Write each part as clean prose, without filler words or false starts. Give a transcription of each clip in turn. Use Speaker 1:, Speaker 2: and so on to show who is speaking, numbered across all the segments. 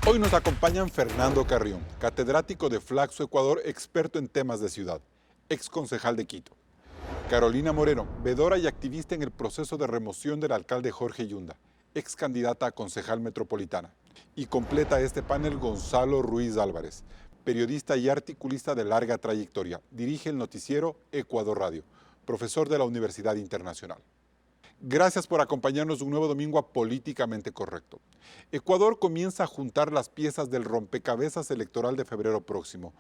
Speaker 1: Hoy nos acompañan Fernando Carrión, catedrático de Flaxo Ecuador, experto en temas de ciudad, ex concejal de Quito. Carolina Moreno, vedora y activista en el proceso de remoción del alcalde Jorge Yunda, ex candidata a concejal metropolitana. Y completa este panel Gonzalo Ruiz Álvarez, periodista y articulista de larga trayectoria. Dirige el noticiero Ecuador Radio, profesor de la Universidad Internacional. Gracias por acompañarnos un nuevo domingo a Políticamente Correcto. Ecuador comienza a juntar las piezas del rompecabezas electoral de febrero próximo.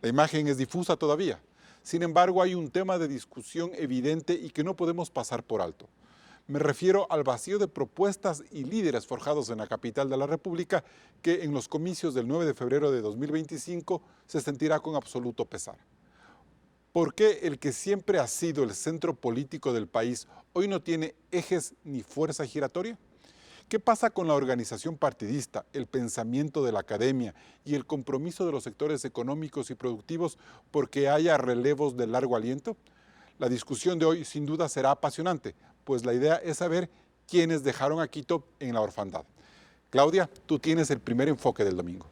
Speaker 1: La imagen es difusa todavía. Sin embargo, hay un tema de discusión evidente y que no podemos pasar por alto. Me refiero al vacío de propuestas y líderes forjados en la capital de la República que en los comicios del 9 de febrero de 2025 se sentirá con absoluto pesar. ¿Por qué el que siempre ha sido el centro político del país hoy no tiene ejes ni fuerza giratoria? ¿Qué pasa con la organización partidista, el pensamiento de la academia y el compromiso de los sectores económicos y productivos porque haya relevos de largo aliento? La discusión de hoy sin duda será apasionante, pues la idea es saber quiénes dejaron a Quito en la orfandad. Claudia, tú tienes el primer enfoque del domingo.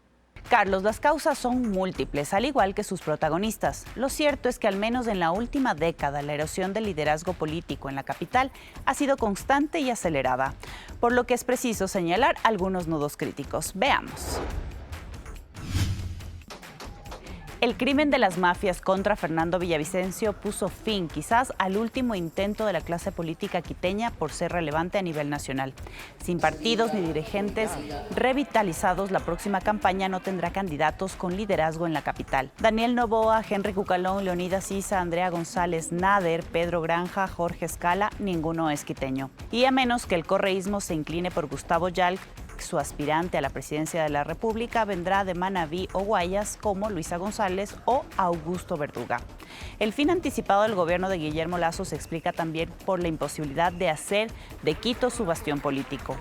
Speaker 2: Carlos, las causas son múltiples, al igual que sus protagonistas. Lo cierto es que al menos en la última década la erosión del liderazgo político en la capital ha sido constante y acelerada, por lo que es preciso señalar algunos nudos críticos. Veamos. El crimen de las mafias contra Fernando Villavicencio puso fin quizás al último intento de la clase política quiteña por ser relevante a nivel nacional. Sin partidos ni dirigentes revitalizados, la próxima campaña no tendrá candidatos con liderazgo en la capital. Daniel Noboa, Henry Cucalón, Leonidas Issa, Andrea González Nader, Pedro Granja, Jorge Escala, ninguno es quiteño. Y a menos que el correísmo se incline por Gustavo Yalc, su aspirante a la presidencia de la República vendrá de Manabí o Guayas como Luisa González o Augusto Verduga. El fin anticipado del gobierno de Guillermo Lasso se explica también por la imposibilidad de hacer de Quito su bastión político.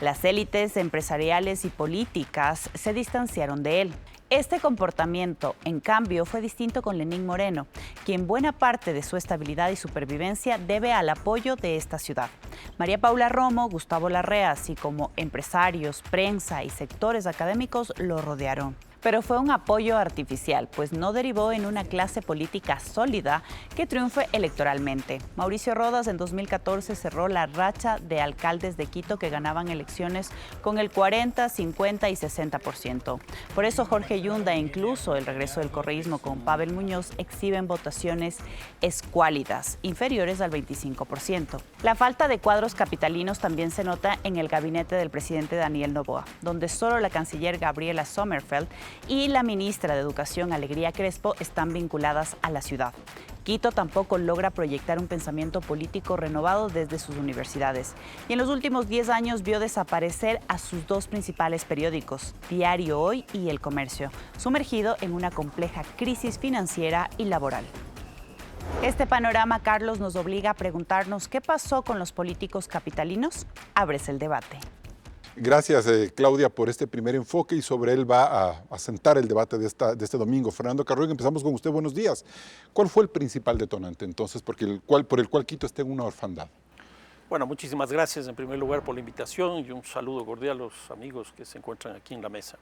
Speaker 2: Las élites empresariales y políticas se distanciaron de él. Este comportamiento, en cambio, fue distinto con Lenín Moreno, quien buena parte de su estabilidad y supervivencia debe al apoyo de esta ciudad. María Paula Romo, Gustavo Larrea, así como empresarios, prensa y sectores académicos lo rodearon. Pero fue un apoyo artificial, pues no derivó en una clase política sólida que triunfe electoralmente. Mauricio Rodas en 2014 cerró la racha de alcaldes de Quito que ganaban elecciones con el 40, 50 y 60%. Por eso Jorge Yunda e incluso el regreso del correísmo con Pavel Muñoz exhiben votaciones escuálidas, inferiores al 25%. La falta de cuadros capitalinos también se nota en el gabinete del presidente Daniel Noboa, donde solo la canciller Gabriela Sommerfeld y la ministra de Educación, Alegría Crespo, están vinculadas a la ciudad. Quito tampoco logra proyectar un pensamiento político renovado desde sus universidades. Y en los últimos 10 años vio desaparecer a sus dos principales periódicos, Diario Hoy y El Comercio, sumergido en una compleja crisis financiera y laboral. Este panorama, Carlos, nos obliga a preguntarnos qué pasó con los políticos capitalinos. Ábrese el debate.
Speaker 1: Gracias, Claudia, por este primer enfoque y sobre él va a sentar el debate de este domingo. Fernando Carrión, empezamos con usted. Buenos días. ¿Cuál fue el principal detonante entonces por el cual Quito está en una orfandad?
Speaker 3: Bueno, muchísimas gracias en primer lugar por la invitación y un saludo cordial a los amigos que se encuentran aquí en la mesa.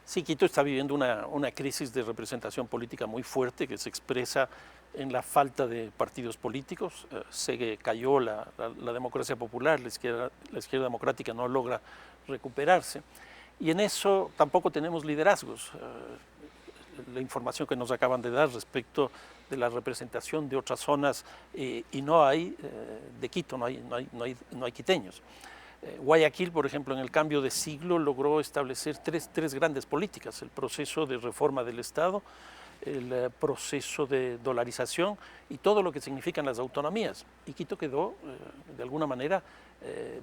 Speaker 3: Sí, Quito está viviendo una crisis de representación política muy fuerte que se expresa en la falta de partidos políticos. Se cayó la democracia popular, la izquierda democrática no logra recuperarse. Y en eso tampoco tenemos liderazgos. La información que nos acaban de dar respecto de la representación de otras zonas y no hay de Quito, no hay quiteños. Guayaquil, por ejemplo, en el cambio de siglo logró establecer tres grandes políticas: el proceso de reforma del Estado, el proceso de dolarización y todo lo que significan las autonomías. Y Quito quedó, de alguna manera,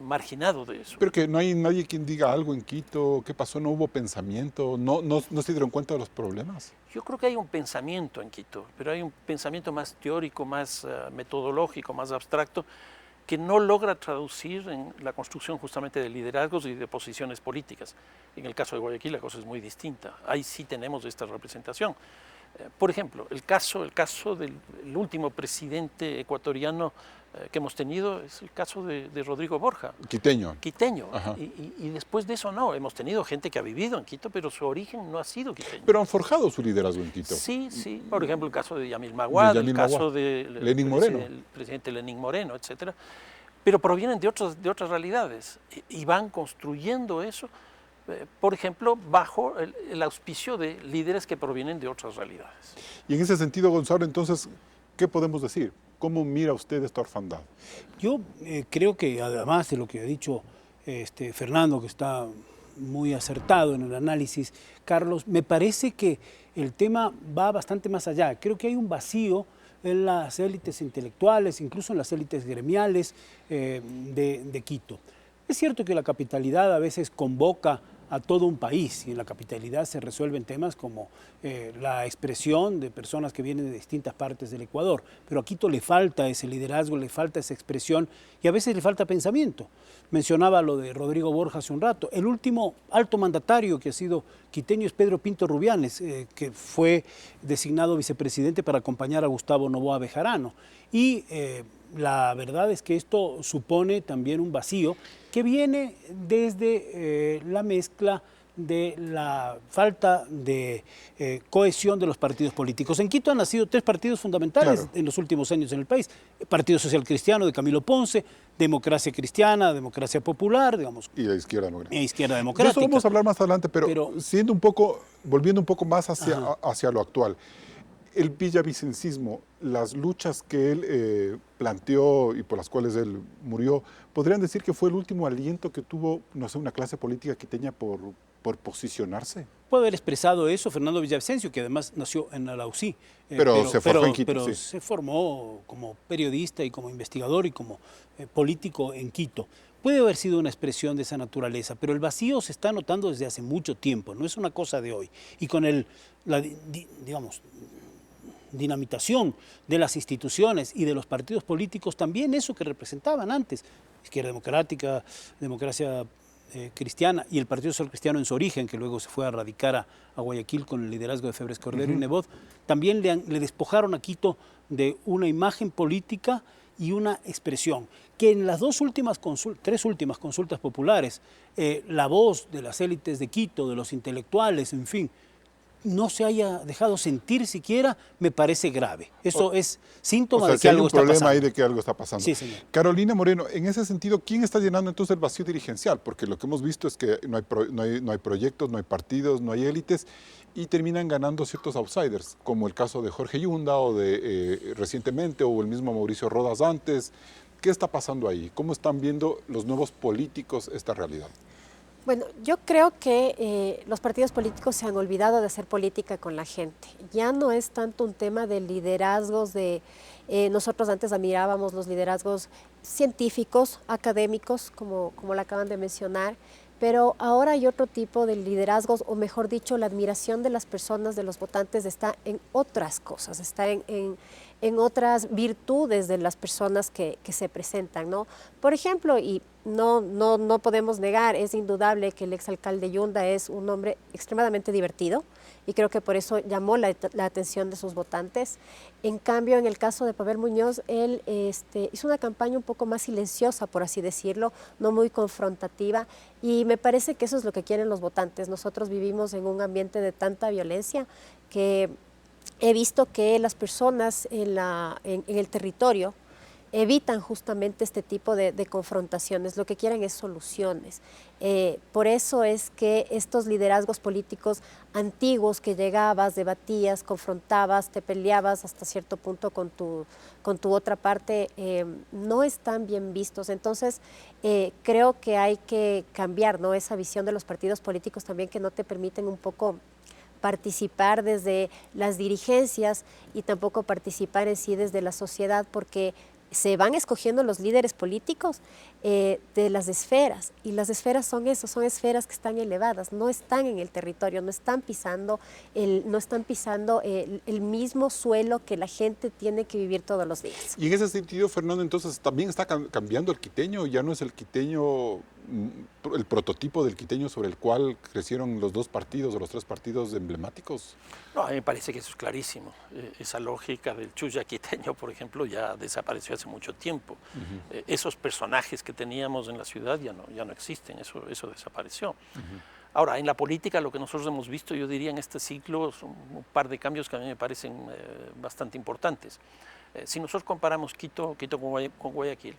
Speaker 3: marginado de eso.
Speaker 1: Pero que no hay nadie quien diga algo en Quito. ¿Qué pasó? ¿No hubo pensamiento? ¿No se dieron cuenta de los problemas?
Speaker 3: Yo creo que hay un pensamiento en Quito, pero hay un pensamiento más teórico, más metodológico, más abstracto, que no logra traducir en la construcción justamente de liderazgos y de posiciones políticas. En el caso de Guayaquil la cosa es muy distinta. Ahí sí tenemos esta representación. Por ejemplo, el caso del último presidente ecuatoriano que hemos tenido es el caso de Rodrigo Borja.
Speaker 1: Quiteño.
Speaker 3: Quiteño. Y después de eso no, hemos tenido gente que ha vivido en Quito, pero su origen no ha sido quiteño.
Speaker 1: Pero han forjado su liderazgo en Quito.
Speaker 3: Sí, sí. Por ejemplo, el caso de Yamil Maguad, el caso de
Speaker 1: Lenín Moreno.
Speaker 3: El presidente Lenín Moreno, etcétera. Pero provienen de otras realidades y van construyendo eso, por ejemplo, bajo el auspicio de líderes que provienen de otras realidades.
Speaker 1: Y en ese sentido, Gonzalo, entonces, ¿qué podemos decir? ¿Cómo mira usted esta orfandad?
Speaker 4: Yo creo que, además de lo que ha dicho Fernando, que está muy acertado en el análisis, Carlos, me parece que el tema va bastante más allá. Creo que hay un vacío en las élites intelectuales, incluso en las élites gremiales de Quito. Es cierto que la capitalidad a veces convoca a todo un país y en la capitalidad se resuelven temas como la expresión de personas que vienen de distintas partes del Ecuador, pero a Quito le falta ese liderazgo, le falta esa expresión y a veces le falta pensamiento. Mencionaba lo de Rodrigo Borja hace un rato. El último alto mandatario que ha sido quiteño es Pedro Pinto Rubianes, que fue designado vicepresidente para acompañar a Gustavo Noboa Bejarano. Y la verdad es que esto supone también un vacío que viene desde la mezcla de la falta de cohesión de los partidos políticos. En Quito han nacido 3 partidos fundamentales en los últimos años en el país. Partido Social Cristiano de Camilo Ponce, Democracia Cristiana, Democracia Popular, digamos.
Speaker 1: Y la Izquierda Democrática.
Speaker 4: Izquierda Democrática.
Speaker 1: De eso vamos a hablar más adelante, pero volviendo un poco más hacia lo actual. El villavicencismo, las luchas que él planteó y por las cuales él murió, ¿podrían decir que fue el último aliento que tuvo, no sé, una clase política quiteña por posicionarse?
Speaker 4: Puede haber expresado eso Fernando Villavicencio, que además nació en Alausí.
Speaker 1: Pero se formó en Quito.
Speaker 4: Pero sí, se formó como periodista y como investigador y como político en Quito. Puede haber sido una expresión de esa naturaleza, pero el vacío se está notando desde hace mucho tiempo, no es una cosa de hoy. Y con dinamitación de las instituciones y de los partidos políticos, también eso que representaban antes, Izquierda Democrática, Democracia Cristiana y el Partido Social Cristiano en su origen, que luego se fue a radicar a Guayaquil con el liderazgo de Febres Cordero y Nebot, también le despojaron a Quito de una imagen política y una expresión, que en las 3 últimas consultas populares, la voz de las élites de Quito, de los intelectuales, en fin, no se haya dejado sentir siquiera, me parece grave. Eso es síntoma de que algo está pasando.
Speaker 1: Hay un problema ahí de que algo está pasando.
Speaker 4: Sí, señor.
Speaker 1: Carolina Moreno, en ese sentido, ¿quién está llenando entonces el vacío dirigencial? Porque lo que hemos visto es que no hay proyectos, no hay partidos, no hay élites y terminan ganando ciertos outsiders, como el caso de Jorge Yunda o recientemente, o el mismo Mauricio Rodas antes. ¿Qué está pasando ahí? ¿Cómo están viendo los nuevos políticos esta realidad?
Speaker 5: Bueno, yo creo que los partidos políticos se han olvidado de hacer política con la gente. Ya no es tanto un tema de liderazgos nosotros antes admirábamos los liderazgos científicos, académicos, como lo acaban de mencionar, pero ahora hay otro tipo de liderazgos, o mejor dicho, la admiración de las personas, de los votantes, está en otras cosas, está en otras virtudes de las personas que se presentan, ¿no? Por ejemplo, y no podemos negar, es indudable que el exalcalde Yunda es un hombre extremadamente divertido y creo que por eso llamó la atención de sus votantes. En cambio, en el caso de Pavel Muñoz, él hizo una campaña un poco más silenciosa, por así decirlo, no muy confrontativa, y me parece que eso es lo que quieren los votantes. Nosotros vivimos en un ambiente de tanta violencia que he visto que las personas en el territorio evitan justamente este tipo de confrontaciones, lo que quieren es soluciones. Por eso es que estos liderazgos políticos antiguos que llegabas, debatías, confrontabas, te peleabas hasta cierto punto con tu otra parte, no están bien vistos. Entonces, creo que hay que cambiar, ¿no?, esa visión de los partidos políticos también, que no te permiten un poco participar desde las dirigencias y tampoco participar en sí desde la sociedad, porque se van escogiendo los líderes políticos de las esferas, y las esferas son eso, son esferas que están elevadas, no están en el territorio, no están pisando el mismo suelo que la gente tiene que vivir todos los días.
Speaker 1: Y en ese sentido, Fernando, entonces también está cambiando el quiteño, ya no es el quiteño el prototipo del quiteño sobre el cual crecieron los dos partidos o los tres partidos emblemáticos?
Speaker 3: No, a mí me parece que eso es clarísimo. Esa lógica del chulla quiteño, por ejemplo, ya desapareció hace mucho tiempo. Esos personajes que teníamos en la ciudad ya no existen, eso desapareció. Ahora, en la política lo que nosotros hemos visto, yo diría en este ciclo, son un par de cambios que a mí me parecen bastante importantes. Si nosotros comparamos Quito con Guayaquil,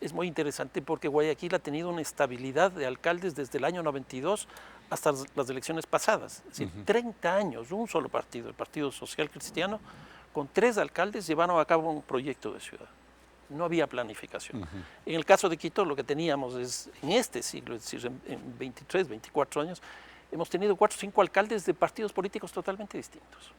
Speaker 3: es muy interesante porque Guayaquil ha tenido una estabilidad de alcaldes desde el año 92 hasta las elecciones pasadas. Es decir, 30 años, un solo partido, el Partido Social Cristiano, con 3 alcaldes llevaron a cabo un proyecto de ciudad. No había planificación. En el caso de Quito, lo que teníamos es, en este siglo, es decir, en 23, 24 años, hemos tenido 4 o 5 alcaldes de partidos políticos totalmente distintos.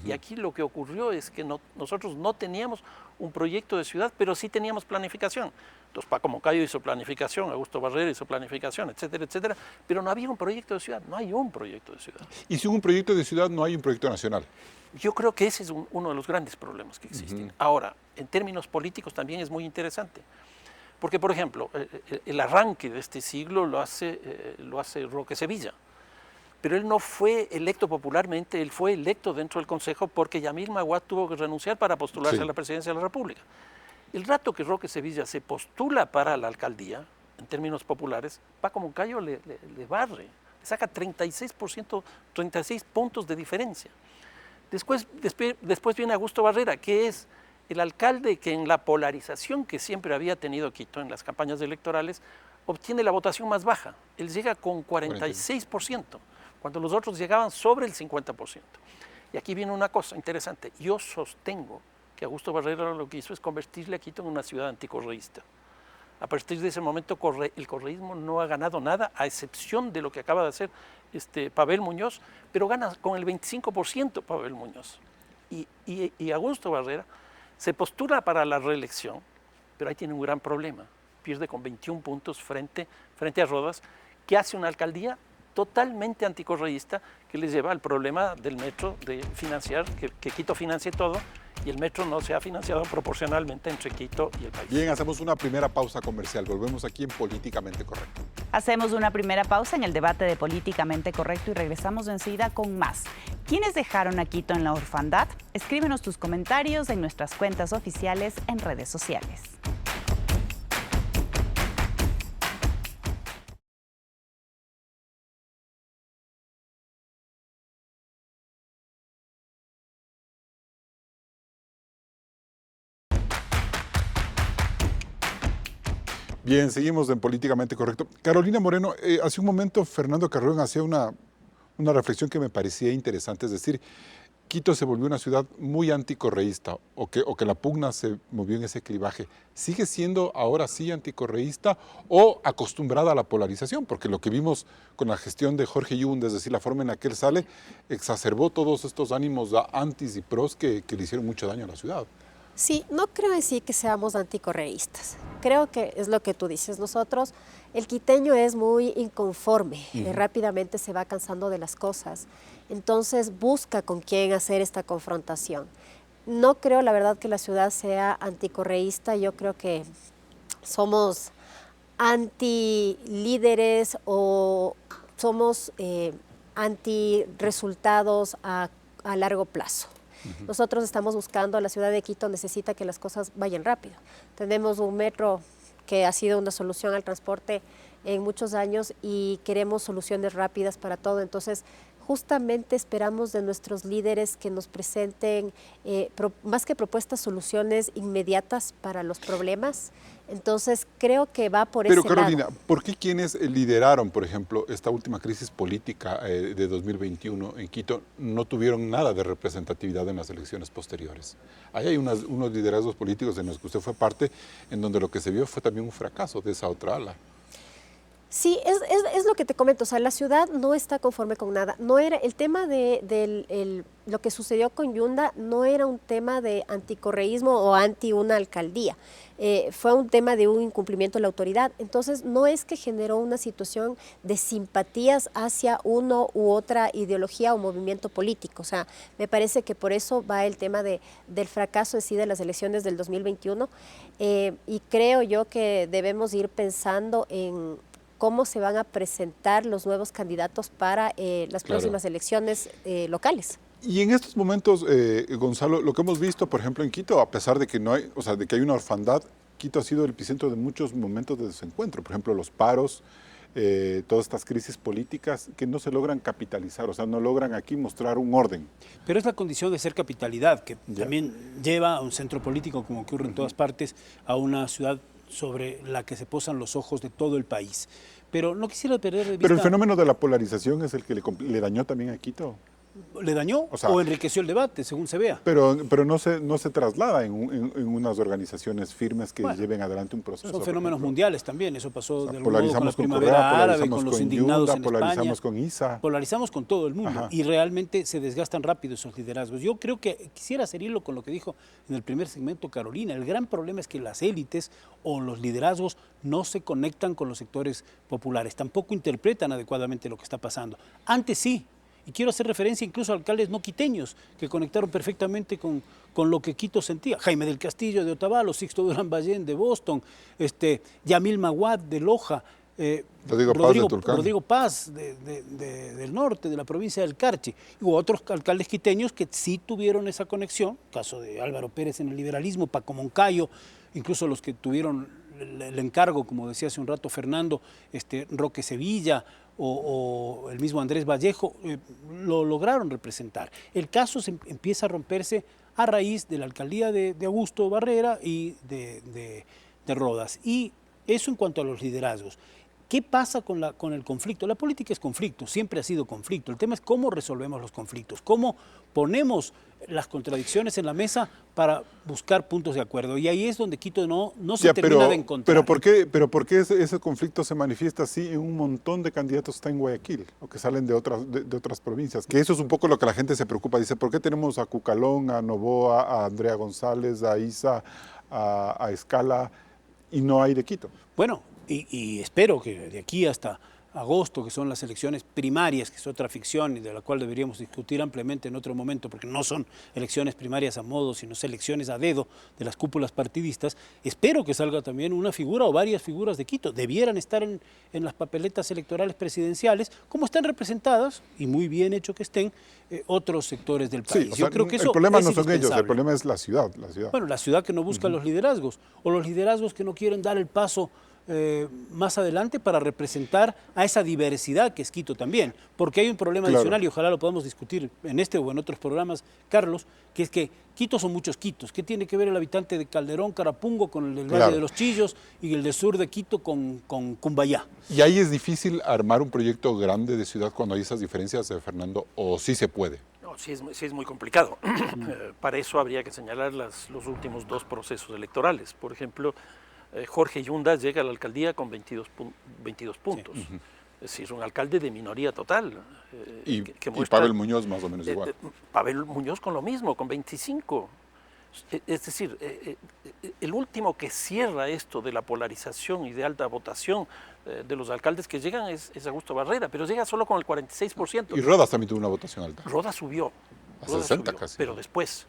Speaker 3: Y aquí lo que ocurrió es que nosotros no teníamos un proyecto de ciudad, pero sí teníamos planificación. Entonces Paco Moncayo hizo planificación, Augusto Barrera hizo planificación, etcétera, etcétera, pero no había un proyecto de ciudad, no hay un proyecto de ciudad.
Speaker 1: Y sin un proyecto de ciudad no hay un proyecto nacional.
Speaker 3: Yo creo que ese es uno de los grandes problemas que existen. Ahora, en términos políticos también es muy interesante, porque por ejemplo, el arranque de este siglo lo hace Roque Sevilla. Pero él no fue electo popularmente, él fue electo dentro del Consejo porque Yamil Maguad tuvo que renunciar para postularse a la presidencia de la República. El rato que Roque Sevilla se postula para la alcaldía, en términos populares, Paco Moncayo le barre, le saca 36%, 36 puntos de diferencia. Después viene Augusto Barrera, que es el alcalde que en la polarización que siempre había tenido Quito en las campañas electorales, obtiene la votación más baja. Él llega con 46%. Cuando los otros llegaban sobre el 50%. Y aquí viene una cosa interesante. Yo sostengo que Augusto Barrera lo que hizo es convertirle a Quito en una ciudad anticorreísta. A partir de ese momento el correísmo no ha ganado nada, a excepción de lo que acaba de hacer Pavel Muñoz, pero gana con el 25% Pavel Muñoz. Y Augusto Barrera se postula para la reelección, pero ahí tiene un gran problema. Pierde con 21 puntos frente a Rodas, que hace una alcaldía totalmente anticorreísta que les lleva al problema del metro de financiar, que Quito financie todo y el metro no se ha financiado proporcionalmente entre Quito y el país.
Speaker 1: Bien, hacemos una primera pausa comercial. Volvemos aquí en Políticamente Correcto.
Speaker 2: Hacemos una primera pausa en el debate de Políticamente Correcto y regresamos enseguida con más. ¿Quiénes dejaron a Quito en la orfandad? Escríbenos tus comentarios en nuestras cuentas oficiales en redes sociales.
Speaker 1: Bien, seguimos en Políticamente Correcto. Carolina Moreno, hace un momento Fernando Carrión hacía una reflexión que me parecía interesante, es decir, Quito se volvió una ciudad muy anticorreísta o que la pugna se movió en ese clivaje. ¿Sigue siendo ahora sí anticorreísta o acostumbrada a la polarización? Porque lo que vimos con la gestión de Jorge Yunda, es decir, la forma en la que él sale, exacerbó todos estos ánimos antis y pros que le hicieron mucho daño a la ciudad.
Speaker 5: Sí, no creo en sí que seamos anticorreístas. Creo que es lo que tú dices. Nosotros, el quiteño es muy inconforme, rápidamente se va cansando de las cosas. Entonces busca con quién hacer esta confrontación. No creo, la verdad, que la ciudad sea anticorreísta. Yo creo que somos anti-líderes o somos anti-resultados a largo plazo. Nosotros estamos buscando, la ciudad de Quito necesita que las cosas vayan rápido. Tenemos un metro que ha sido una solución al transporte en muchos años y queremos soluciones rápidas para todo. Entonces, justamente esperamos de nuestros líderes que nos presenten, más que propuestas, soluciones inmediatas para los problemas. Entonces, creo que va por ese lado.
Speaker 1: Pero Carolina, ¿por qué quienes lideraron, por ejemplo, esta última crisis política de 2021 en Quito no tuvieron nada de representatividad en las elecciones posteriores? Ahí hay unos liderazgos políticos en los que usted fue parte, en donde lo que se vio fue también un fracaso de esa otra ala.
Speaker 5: Sí, es lo que te comento, o sea, la ciudad no está conforme con nada. No era el tema de lo que sucedió con Yunda, no era un tema de anticorreísmo o anti una alcaldía, fue un tema de un incumplimiento de la autoridad. Entonces, no es que generó una situación de simpatías hacia uno u otra ideología o movimiento político. O sea, me parece que por eso va el tema del fracaso en sí de las elecciones del 2021 y creo yo que debemos ir pensando en cómo se van a presentar los nuevos candidatos para las próximas elecciones locales.
Speaker 1: Y en estos momentos, Gonzalo, lo que hemos visto, por ejemplo, en Quito, a pesar de que no hay, o sea, de que hay una orfandad, Quito ha sido el epicentro de muchos momentos de desencuentro. Por ejemplo, los paros, todas estas crisis políticas que no se logran capitalizar, o sea, no logran aquí mostrar un orden.
Speaker 4: Pero es la condición de ser capitalidad, que también lleva a un centro político, como ocurre en todas partes, a una ciudad sobre la que se posan los ojos de todo el país. Pero no quisiera perder de vista...
Speaker 1: Pero el fenómeno de la polarización es el que le dañó también a Quito.
Speaker 4: ¿Le dañó o enriqueció el debate, según se vea?
Speaker 1: Pero no se traslada en unas organizaciones firmes que lleven adelante un proceso.
Speaker 4: Son fenómenos mundiales también, eso pasó de algún modo con la
Speaker 1: con
Speaker 4: primavera
Speaker 1: Correa,
Speaker 4: árabe, con los indignados
Speaker 1: Yunda,
Speaker 4: en
Speaker 1: polarizamos
Speaker 4: España.
Speaker 1: con ISA.
Speaker 4: Polarizamos con todo el mundo.
Speaker 1: Ajá.
Speaker 4: Y realmente se desgastan rápido esos liderazgos. Yo creo que quisiera hacer hilo con lo que dijo en el primer segmento Carolina. El gran problema es que las élites o los liderazgos no se conectan con los sectores populares, tampoco interpretan adecuadamente lo que está pasando. Antes sí. Y quiero hacer referencia incluso a alcaldes no quiteños que conectaron perfectamente con lo que Quito sentía. Jaime del Castillo de Otavalo, Sixto Durán Ballén de Boston, Yamil Maguad de Loja, Rodrigo Paz del norte, de la provincia del Carchi. Y hubo otros alcaldes quiteños que sí tuvieron esa conexión, caso de Álvaro Pérez en el liberalismo, Paco Moncayo, incluso los que tuvieron el encargo, como decía hace un rato Fernando, Roque Sevilla, o el mismo Andrés Vallejo, lo lograron representar. El caso empieza a romperse a raíz de la alcaldía de Augusto Barrera y de Rodas. Y eso en cuanto a los liderazgos. ¿Qué pasa con el conflicto? La política es conflicto, siempre ha sido conflicto. El tema es cómo resolvemos los conflictos, cómo ponemos las contradicciones en la mesa para buscar puntos de acuerdo. Y ahí es donde Quito no se termina de encontrar.
Speaker 1: Pero ¿por qué ese conflicto se manifiesta así en un montón de candidatos que están en Guayaquil o que salen de otras provincias? Que eso es un poco lo que la gente se preocupa. Dice, ¿por qué tenemos a Cucalón, a Novoa, a Andrea González, a Isa, a Escala y no hay de Quito?
Speaker 4: Bueno, y espero que de aquí hasta agosto, que son las elecciones primarias, que es otra ficción y de la cual deberíamos discutir ampliamente en otro momento, porque no son elecciones primarias a modo, sino elecciones a dedo de las cúpulas partidistas, espero que salga también una figura o varias figuras de Quito. Debieran estar en las papeletas electorales presidenciales, como están representadas, y muy bien hecho que estén, otros sectores del país.
Speaker 1: Sí, yo creo que eso el problema no son ellos, el problema es la ciudad.
Speaker 4: Bueno, la ciudad que no busca los liderazgos, o los liderazgos que no quieren dar el paso más adelante para representar a esa diversidad que es Quito también, porque hay un problema adicional y ojalá lo podamos discutir en este o en otros programas, Carlos, que es que Quito son muchos Quitos. ¿Qué tiene que ver el habitante de Calderón, Carapungo con el del Valle de los Chillos y el del sur de Quito con Cumbayá?
Speaker 1: ¿Y ahí es difícil armar un proyecto grande de ciudad cuando hay esas diferencias, Fernando, o sí se puede?
Speaker 3: No, sí es muy complicado. Para eso habría que señalar los últimos dos procesos electorales. Por ejemplo, Jorge Yunda llega a la alcaldía con 22 puntos. Sí. Es decir, un alcalde de minoría total.
Speaker 1: Y Pavel Muñoz más o menos igual.
Speaker 3: Pavel Muñoz con lo mismo, con 25. Es decir, el último que cierra esto de la polarización y de alta votación de los alcaldes que llegan es Augusto Barrera, pero llega solo con el 46%.
Speaker 1: Y Rodas también tuvo una votación alta.
Speaker 3: Rodas subió.
Speaker 1: A 60 casi.
Speaker 3: Pero después,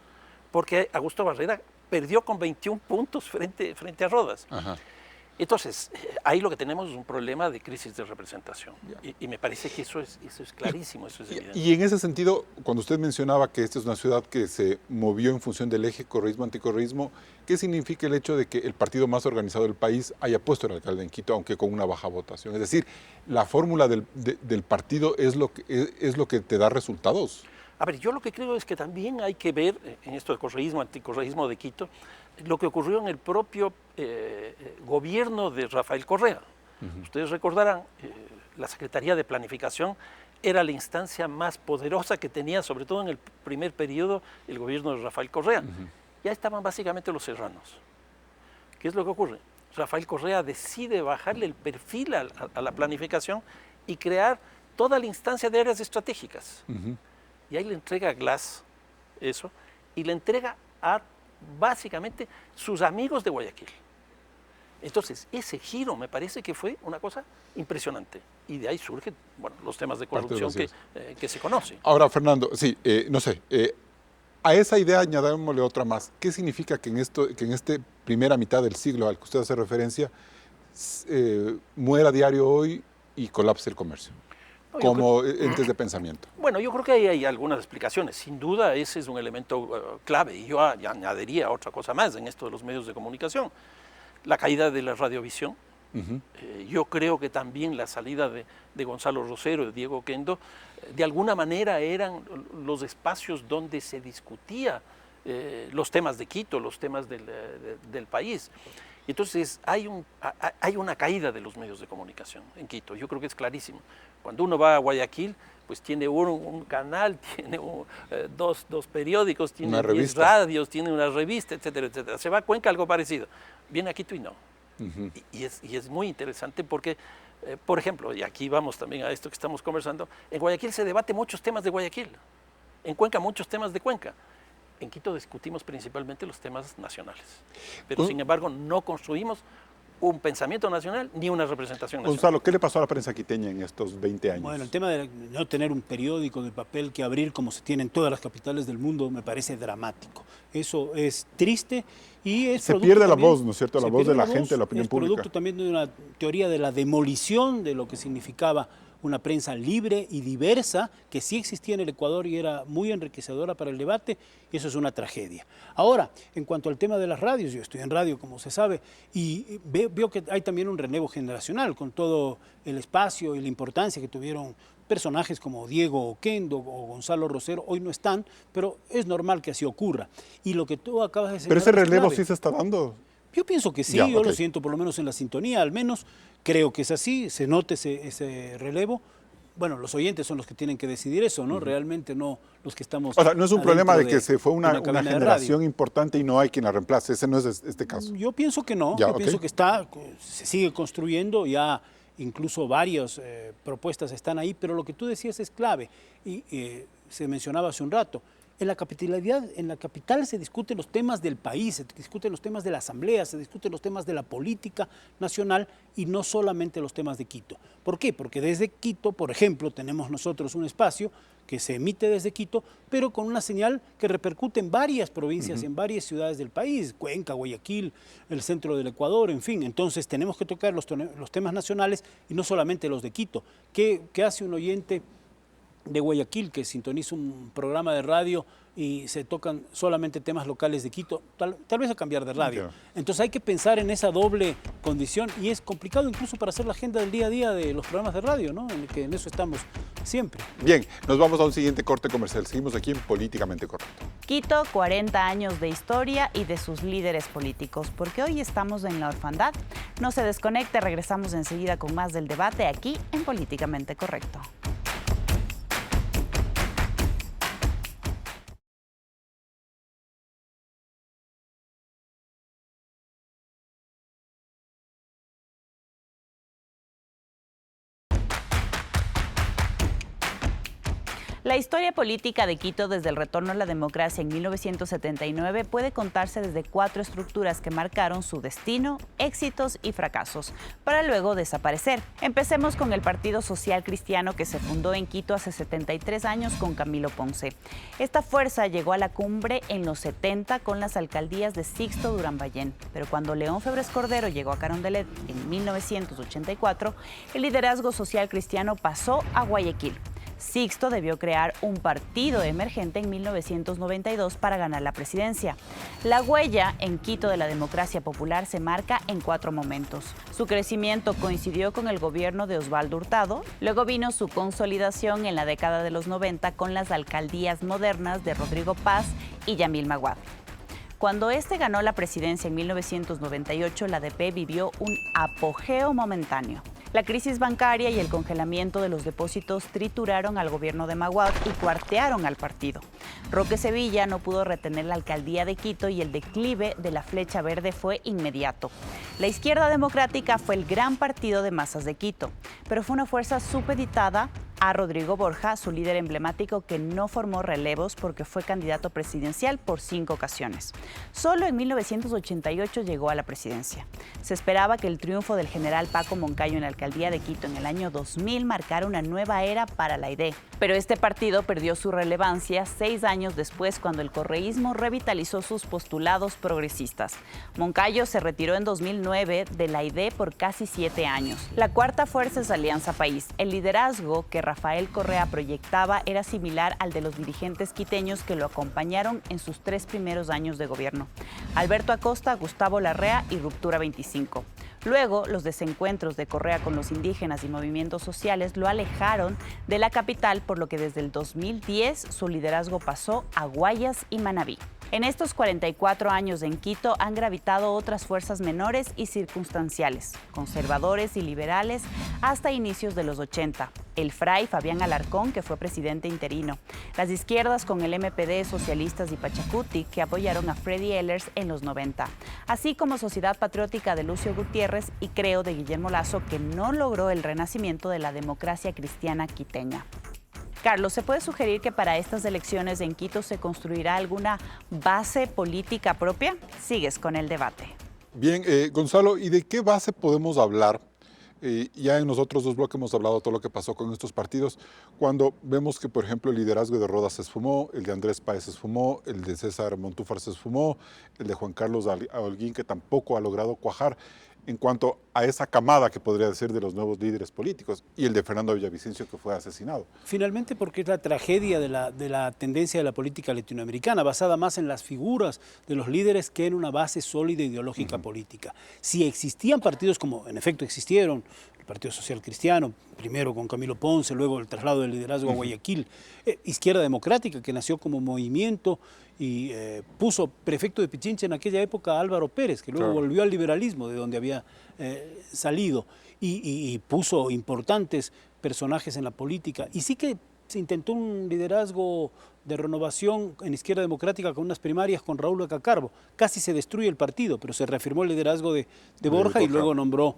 Speaker 3: porque Augusto Barrera perdió con 21 puntos frente a Rodas.
Speaker 1: Ajá.
Speaker 3: Entonces, ahí lo que tenemos es un problema de crisis de representación. Y me parece que eso es clarísimo, eso es evidente.
Speaker 1: Y en ese sentido, cuando usted mencionaba que esta es una ciudad que se movió en función del eje correísmo-anticorreísmo, ¿qué significa el hecho de que el partido más organizado del país haya puesto al alcalde en Quito, aunque con una baja votación? Es decir, ¿la fórmula del partido es lo que te da resultados?
Speaker 3: A ver, yo lo que creo es que también hay que ver, en esto de correísmo, anticorreísmo de Quito, lo que ocurrió en el propio gobierno de Rafael Correa. Ustedes recordarán, la Secretaría de Planificación era la instancia más poderosa que tenía, sobre todo en el primer periodo, el gobierno de Rafael Correa. Ya estaban básicamente los serranos. ¿Qué es lo que ocurre? Rafael Correa decide bajarle el perfil a la planificación y crear toda la instancia de áreas estratégicas. Y ahí le entrega a Glass eso, y le entrega a básicamente sus amigos de Guayaquil. Entonces, ese giro me parece que fue una cosa impresionante. Y de ahí surgen los temas de corrupción que se conocen.
Speaker 1: Ahora, Fernando, sí, no sé, a esa idea añadámosle otra más. ¿Qué significa que en esta primera mitad del siglo al que usted hace referencia muera diario hoy y colapse el comercio,
Speaker 3: No,
Speaker 1: como entes de pensamiento?
Speaker 3: Bueno, yo creo que ahí hay algunas explicaciones. Sin duda, ese es un elemento clave. Y yo añadiría otra cosa más en esto de los medios de comunicación. La caída de la radiovisión. Yo creo que también la salida de Gonzalo Rosero, de Diego Oquendo, de alguna manera eran los espacios donde se discutía los temas de Quito, los temas del país. Entonces hay una caída de los medios de comunicación en Quito, yo creo que es clarísimo. Cuando uno va a Guayaquil, pues tiene un canal, tiene dos periódicos, tiene 10 radios, tiene una revista, etcétera, etcétera. Se va a Cuenca, algo parecido. Viene a Quito y no. Y es muy interesante porque, por ejemplo, y aquí vamos también a esto que estamos conversando, en Guayaquil se debate muchos temas de Guayaquil, en Cuenca muchos temas de Cuenca. En Quito discutimos principalmente los temas nacionales, pero sin embargo no construimos un pensamiento nacional ni una representación nacional.
Speaker 1: Gonzalo, ¿qué le pasó a la prensa quiteña en estos 20 años?
Speaker 4: Bueno, el tema de no tener un periódico de papel que abrir como se tiene en todas las capitales del mundo me parece dramático. Eso es triste y es
Speaker 1: se pierde la voz, ¿no es cierto? La voz de la gente, de la opinión pública.
Speaker 4: Es producto también de una teoría de la demolición de lo que significaba una prensa libre y diversa que sí existía en el Ecuador y era muy enriquecedora para el debate, y eso es una tragedia. Ahora, en cuanto al tema de las radios, yo estoy en radio, como se sabe, y veo que hay también un relevo generacional con todo el espacio y la importancia que tuvieron personajes como Diego Oquendo o Gonzalo Rosero. Hoy no están, pero es normal que así ocurra. Y lo que tú acabas de señalar.
Speaker 1: ¿Pero ese relevo sí se está dando?
Speaker 4: Yo pienso que sí, yo lo siento por lo menos en la sintonía, al menos creo que es así, se note ese relevo. Bueno, los oyentes son los que tienen que decidir eso, ¿no? Realmente no los que estamos...
Speaker 1: O sea, no es un problema de que se fue una generación importante y no hay quien la reemplace, ese no es este caso.
Speaker 4: Yo pienso que no, pienso que se sigue construyendo, ya incluso varias propuestas están ahí, pero lo que tú decías es clave y se mencionaba hace un rato. En la capital se discuten los temas del país, se discuten los temas de la asamblea, se discuten los temas de la política nacional y no solamente los temas de Quito. ¿Por qué? Porque desde Quito, por ejemplo, tenemos nosotros un espacio que se emite desde Quito, pero con una señal que repercute en varias provincias, en varias ciudades del país, Cuenca, Guayaquil, el centro del Ecuador, en fin. Entonces tenemos que tocar los temas nacionales y no solamente los de Quito. ¿Qué hace un oyente de Guayaquil que sintoniza un programa de radio y se tocan solamente temas locales de Quito? Tal vez a cambiar de radio. Entonces hay que pensar en esa doble condición y es complicado incluso para hacer la agenda del día a día de los programas de radio, ¿no? En eso estamos siempre.
Speaker 1: Bien, nos vamos a un siguiente corte comercial. Seguimos aquí en Políticamente Correcto.
Speaker 2: Quito, 40 años de historia y de sus líderes políticos, porque hoy estamos en la orfandad. No se desconecte, regresamos enseguida con más del debate aquí en Políticamente Correcto. La historia política de Quito desde el retorno a la democracia en 1979 puede contarse desde 4 estructuras que marcaron su destino, éxitos y fracasos, para luego desaparecer. Empecemos con el Partido Social Cristiano, que se fundó en Quito hace 73 años con Camilo Ponce. Esta fuerza llegó a la cumbre en los 70 con las alcaldías de Sixto Durán-Ballén, pero cuando León Febres Cordero llegó a Carondelet en 1984, el liderazgo social cristiano pasó a Guayaquil. Sixto debió crear un partido emergente en 1992 para ganar la presidencia. La huella en Quito de la democracia popular se marca en 4 momentos. Su crecimiento coincidió con el gobierno de Osvaldo Hurtado, luego vino su consolidación en la década de los 90 con las alcaldías modernas de Rodrigo Paz y Yamil Maguad. Cuando este ganó la presidencia en 1998, la ADP vivió un apogeo momentáneo. La crisis bancaria y el congelamiento de los depósitos trituraron al gobierno de Maguad y cuartearon al partido. Roque Sevilla no pudo retener la alcaldía de Quito y el declive de la Flecha Verde fue inmediato. La izquierda democrática fue el gran partido de masas de Quito, pero fue una fuerza supeditada a Rodrigo Borja, su líder emblemático que no formó relevos porque fue candidato presidencial por 5 ocasiones. Solo en 1988 llegó a la presidencia. Se esperaba que el triunfo del general Paco Moncayo en la alcaldía de Quito en el año 2000 marcara una nueva era para la ID. Pero este partido perdió su relevancia 6 años después, cuando el correísmo revitalizó sus postulados progresistas. Moncayo se retiró en 2009 de la ID por casi 7 años. La cuarta fuerza es Alianza País. El liderazgo que Rafael Correa proyectaba era similar al de los dirigentes quiteños que lo acompañaron en sus 3 primeros años de gobierno: Alberto Acosta, Gustavo Larrea y Ruptura 25. Luego, los desencuentros de Correa con los indígenas y movimientos sociales lo alejaron de la capital, por lo que desde el 2010 su liderazgo pasó a Guayas y Manabí. En estos 44 años en Quito han gravitado otras fuerzas menores y circunstanciales, conservadores y liberales hasta inicios de los 80. El Fray Fabián Alarcón, que fue presidente interino. Las izquierdas con el MPD, socialistas y Pachacuti, que apoyaron a Freddy Ehlers en los 90. Así como Sociedad Patriótica de Lucio Gutiérrez y Creo de Guillermo Lasso, que no logró el renacimiento de la democracia cristiana quiteña. Carlos, ¿se puede sugerir que para estas elecciones en Quito se construirá alguna base política propia? Sigues con el debate.
Speaker 1: Bien, Gonzalo, ¿y de qué base podemos hablar? Ya en nosotros dos bloques hemos hablado de todo lo que pasó con estos partidos, cuando vemos que, por ejemplo, el liderazgo de Rodas se esfumó, el de Andrés Páez se esfumó, el de César Montúfar se esfumó, el de Juan Carlos Holguín, que tampoco ha logrado cuajar en cuanto a esa camada que podría decir de los nuevos líderes políticos, y el de Fernando Villavicencio, que fue asesinado.
Speaker 4: Finalmente, porque es la tragedia de la tendencia de la política latinoamericana, basada más en las figuras de los líderes que en una base sólida ideológica política. Si existían partidos como en efecto existieron, el Partido Social Cristiano, primero con Camilo Ponce, luego el traslado del liderazgo a Guayaquil, Izquierda Democrática, que nació como movimiento y puso prefecto de Pichincha en aquella época a Álvaro Pérez, que luego volvió al liberalismo de donde había salido, y puso importantes personajes en la política. Y sí que se intentó un liderazgo de renovación en Izquierda Democrática con unas primarias con Raúl Acacarbo. Casi se destruye el partido, pero se reafirmó el liderazgo de Borja y luego nombró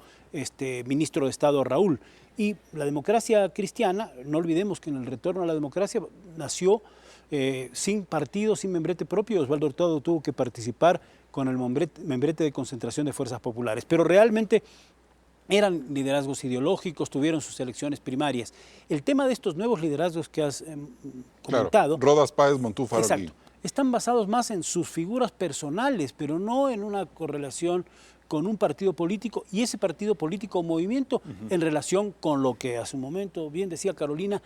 Speaker 4: ministro de Estado a Raúl. Y la democracia cristiana, no olvidemos que en el retorno a la democracia nació sin partido, sin membrete propio. Osvaldo Hurtado tuvo que participar con el membrete de concentración de fuerzas populares. Pero realmente eran liderazgos ideológicos, tuvieron sus elecciones primarias. El tema de estos nuevos liderazgos que has comentado...
Speaker 1: Claro, Rodas, Páez, Montúfar,
Speaker 4: exacto, están basados más en sus figuras personales, pero no en una correlación con un partido político, y ese partido político o movimiento en relación con lo que hace un momento bien decía Carolina,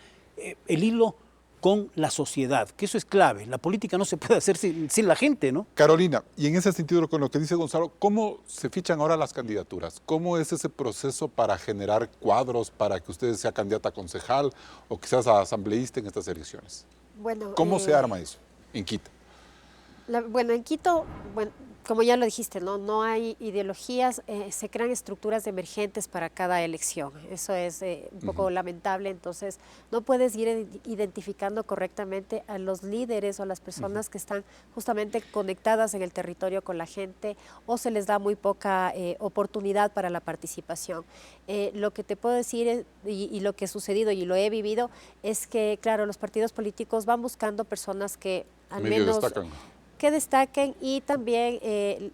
Speaker 4: el hilo con la sociedad, que eso es clave. La política no se puede hacer sin la gente, ¿no?
Speaker 1: Carolina, y en ese sentido con lo que dice Gonzalo, ¿cómo se fichan ahora las candidaturas? ¿Cómo es ese proceso para generar cuadros para que usted sea candidata a concejal o quizás a asambleísta en estas elecciones?
Speaker 5: Bueno,
Speaker 1: ¿Cómo se arma eso en Quito?
Speaker 5: En Quito, como ya lo dijiste, no hay ideologías, se crean estructuras emergentes para cada elección. Eso es un poco lamentable, entonces no puedes ir identificando correctamente a los líderes o a las personas que están justamente conectadas en el territorio con la gente, o se les da muy poca oportunidad para la participación. Lo que te puedo decir es, y lo que ha sucedido y lo he vivido, es que, claro, los partidos políticos van buscando personas que al menos... que destaquen, y también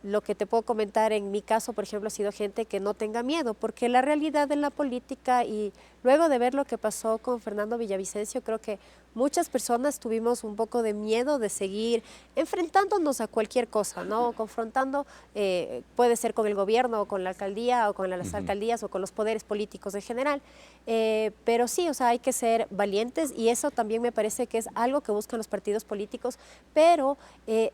Speaker 5: lo que te puedo comentar en mi caso, por ejemplo, ha sido gente que no tenga miedo, porque la realidad en la política, y luego de ver lo que pasó con Fernando Villavicencio, creo que muchas personas tuvimos un poco de miedo de seguir enfrentándonos a cualquier cosa, ¿no? Confrontando, puede ser con el gobierno, o con la alcaldía, o con las alcaldías, o con los poderes políticos en general. Pero sí, o sea, hay que ser valientes, y eso también me parece que es algo que buscan los partidos políticos, pero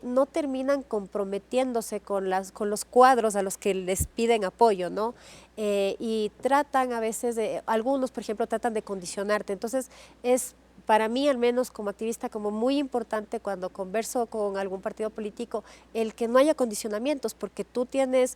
Speaker 5: no terminan comprometiéndose con los cuadros a los que les piden apoyo, ¿no? Y tratan a veces algunos, por ejemplo, tratan de condicionarte. Entonces, es para mí, al menos como activista, como muy importante cuando converso con algún partido político, el que no haya condicionamientos, porque tú tienes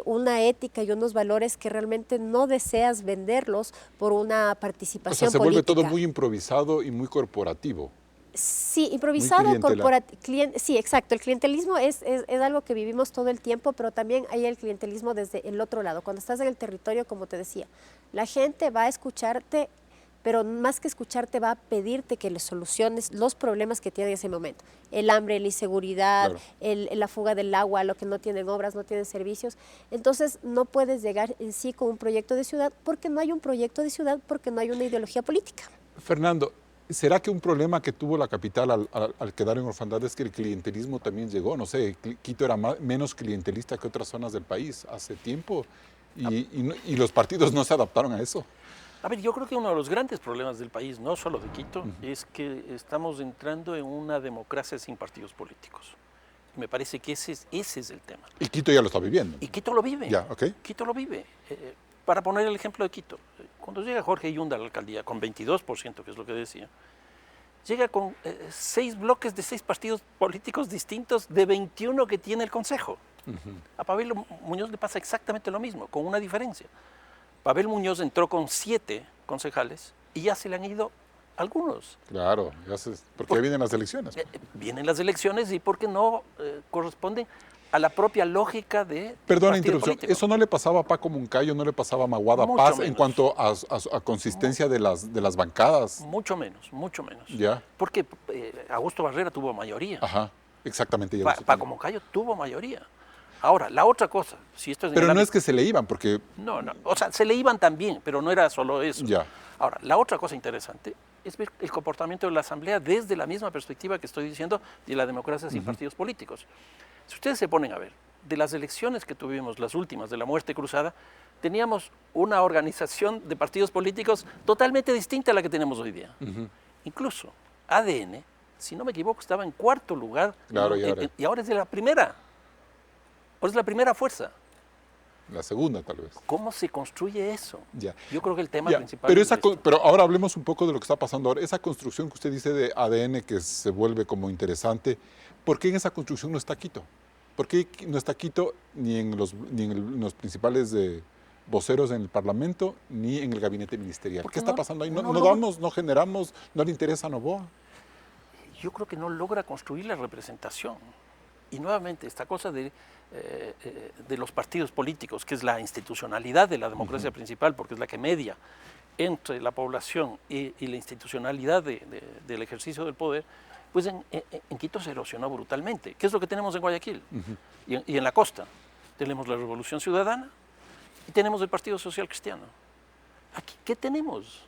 Speaker 5: una ética y unos valores que realmente no deseas venderlos por una participación política.
Speaker 1: O sea, se vuelve todo muy improvisado y muy corporativo.
Speaker 5: Sí, improvisado, corporativo. Sí, exacto. El clientelismo es algo que vivimos todo el tiempo, pero también hay el clientelismo desde el otro lado. Cuando estás en el territorio, como te decía, la gente va a escucharte, pero más que escucharte va a pedirte que le soluciones los problemas que tiene en ese momento. El hambre, la inseguridad,
Speaker 1: Claro.
Speaker 5: la fuga del agua, lo que no tienen obras, no tienen servicios. Entonces no puedes llegar en sí con un proyecto de ciudad porque no hay un proyecto de ciudad, porque no hay una ideología política.
Speaker 1: Fernando, ¿será que un problema que tuvo la capital al quedar en orfandad es que el clientelismo también llegó? No sé, Quito era menos clientelista que otras zonas del país hace tiempo y los partidos no se adaptaron a eso.
Speaker 3: A ver, yo creo que uno de los grandes problemas del país, no solo de Quito, es que estamos entrando en una democracia sin partidos políticos. Y me parece que ese es el tema.
Speaker 1: Y Quito ya lo está viviendo.
Speaker 3: Y Quito lo vive.
Speaker 1: Ya, ok.
Speaker 3: Quito lo vive. Para poner el ejemplo de Quito, cuando llega Jorge Yunda a la alcaldía con 22%, que es lo que decía, llega con 6 bloques de 6 partidos políticos distintos de 21 que tiene el Consejo. A Pavel Muñoz le pasa exactamente lo mismo, con una diferencia. Pavel Muñoz entró con 7 concejales y ya se le han ido algunos.
Speaker 1: Claro, porque ya vienen las elecciones.
Speaker 3: Vienen las elecciones y porque no corresponden a la propia lógica de
Speaker 1: Perdón la
Speaker 3: partido
Speaker 1: interrupción,
Speaker 3: político.
Speaker 1: ¿eso no le pasaba a Paco Moncayo, no le pasaba a Maguada
Speaker 3: Mucho
Speaker 1: Paz en
Speaker 3: menos.
Speaker 1: cuanto a consistencia de las bancadas?
Speaker 3: Mucho menos, mucho menos.
Speaker 1: Ya.
Speaker 3: Porque Augusto Barrera tuvo mayoría.
Speaker 1: Ajá, exactamente. Ya lo sé
Speaker 3: Paco
Speaker 1: también.
Speaker 3: Moncayo tuvo mayoría. Ahora, la otra cosa, si esto es en
Speaker 1: Pero
Speaker 3: el
Speaker 1: no es
Speaker 3: ámbito-
Speaker 1: que se le iban, porque
Speaker 3: No, o sea, se le iban también, pero no era solo eso.
Speaker 1: ya.
Speaker 3: Ahora, la otra cosa interesante es ver el comportamiento de la Asamblea desde la misma perspectiva que estoy diciendo de la democracia sin partidos políticos. Si ustedes se ponen a ver, de las elecciones que tuvimos, las últimas, de la muerte cruzada, teníamos una organización de partidos políticos totalmente distinta a la que tenemos hoy día. Incluso ADN, si no me equivoco, estaba en 4º lugar
Speaker 1: Claro, y ahora
Speaker 3: es de la primera. Ahora es la primera fuerza.
Speaker 1: La segunda, tal vez.
Speaker 3: ¿Cómo se construye eso?
Speaker 1: Ya.
Speaker 3: Yo creo que el tema
Speaker 1: Ya,
Speaker 3: principal
Speaker 1: pero,
Speaker 3: es esto.
Speaker 1: pero ahora hablemos un poco de lo que está pasando ahora. Esa construcción que usted dice de ADN que se vuelve como interesante, ¿por qué en esa construcción no está Quito? ¿Por qué no está Quito ni en los principales voceros en el Parlamento ni en el gabinete ministerial?
Speaker 3: Porque
Speaker 1: ¿Qué está
Speaker 3: no-
Speaker 1: pasando ahí?
Speaker 3: no
Speaker 1: ¿No
Speaker 3: logra-
Speaker 1: damos, no generamos, no le interesa a Noboa?
Speaker 3: Yo creo que no logra construir la representación. Y nuevamente, esta cosa de los partidos políticos, que es la institucionalidad de la democracia principal, porque es la que media entre la población y la institucionalidad del ejercicio del poder, pues en Quito se erosionó brutalmente. ¿Qué es lo que tenemos en Guayaquil? Y en la costa. Tenemos la Revolución Ciudadana y tenemos el Partido Social Cristiano. Aquí, ¿qué tenemos?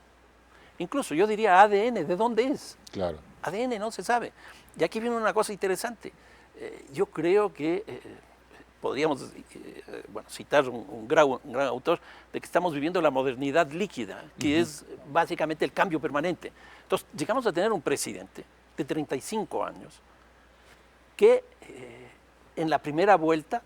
Speaker 3: Incluso yo diría ADN, ¿de dónde es?
Speaker 1: Claro.
Speaker 3: ADN no se sabe. Y aquí viene una cosa interesante. Yo creo que podríamos citar un gran autor de que estamos viviendo la modernidad líquida, que es básicamente el cambio permanente. Entonces, llegamos a tener un presidente de 35 años que en la primera vuelta,